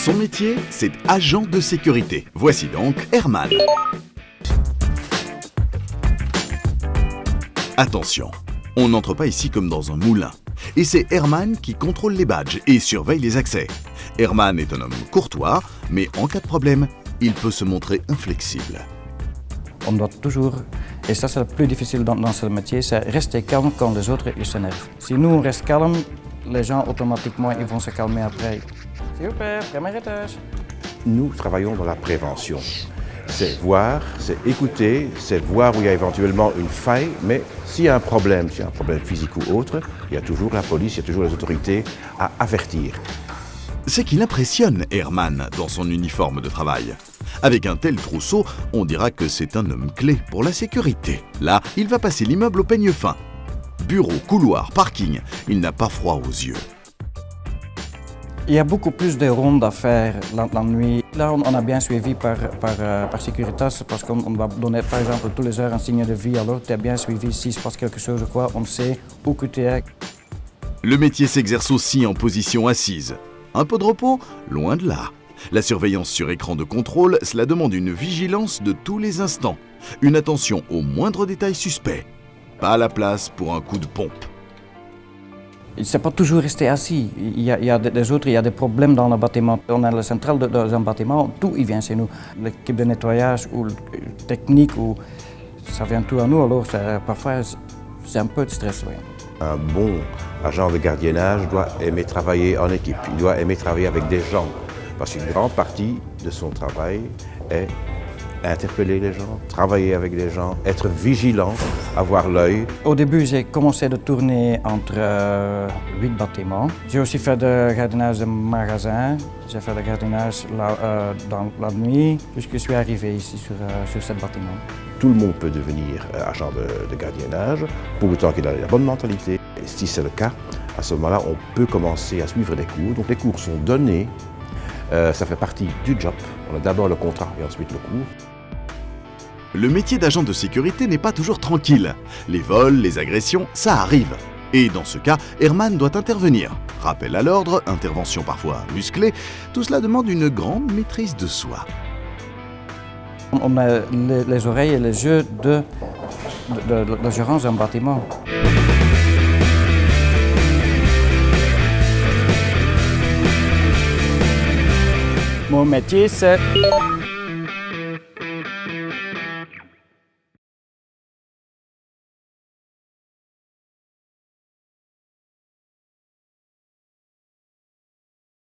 Son métier, c'est agent de sécurité. Voici donc Herman. Attention, on n'entre pas ici comme dans un moulin. Et c'est Herman qui contrôle les badges et surveille les accès. Herman est un homme courtois, mais en cas de problème, il peut se montrer inflexible. On doit toujours, et ça c'est le plus difficile dans ce métier, c'est rester calme quand les autres s'énervent. Si nous on reste calme, les gens automatiquement ils vont se calmer après. Super, camératage. Nous travaillons dans la prévention. C'est voir, c'est écouter, c'est voir où il y a éventuellement une faille, mais s'il y a un problème physique ou autre, il y a toujours la police, il y a toujours les autorités à avertir. C'est qu'il impressionne Herman dans son uniforme de travail. Avec un tel trousseau, on dira que c'est un homme clé pour la sécurité. Là, il va passer l'immeuble au peigne fin. Bureau, couloir, parking, il n'a pas froid aux yeux. Il y a beaucoup plus de rondes à faire la nuit. Là, on a bien suivi par Securitas parce qu'on va donner par exemple tous les heures un signe de vie. Alors, tu es bien suivi s'il se passe quelque chose ou quoi, on sait où que tu es. Le métier s'exerce aussi en position assise. Un peu de repos? Loin de là. La surveillance sur écran de contrôle, cela demande une vigilance de tous les instants. Une attention aux moindres détails suspects. Pas la place pour un coup de pompe. Il ne s'est pas toujours resté assis. Il y a des problèmes dans le bâtiment. On a la centrale dans un bâtiment, tout il vient chez nous. L'équipe de nettoyage ou technique, ça vient tout à nous. Alors parfois c'est un peu de stress. Oui. Un bon agent de gardiennage doit aimer travailler en équipe. Il doit aimer travailler avec des gens. Parce qu'une grande partie de son travail est interpeller les gens, travailler avec les gens, être vigilant, avoir l'œil. Au début, j'ai commencé de tourner entre 8 bâtiments. J'ai aussi fait du gardiennage de magasin. J'ai fait du gardiennage dans la nuit, jusqu'à je suis arrivé ici sur ce bâtiment. Tout le monde peut devenir agent de gardiennage, pour autant qu'il ait la bonne mentalité. Et si c'est le cas, à ce moment-là, on peut commencer à suivre des cours. Donc les cours sont donnés, ça fait partie du job. On a d'abord le contrat et ensuite le cours. Le métier d'agent de sécurité n'est pas toujours tranquille. Les vols, les agressions, ça arrive. Et dans ce cas, Herman doit intervenir. Rappel à l'ordre, intervention parfois musclée, tout cela demande une grande maîtrise de soi. On a les oreilles et les yeux de la gérance d'un bâtiment. Mon métier, c'est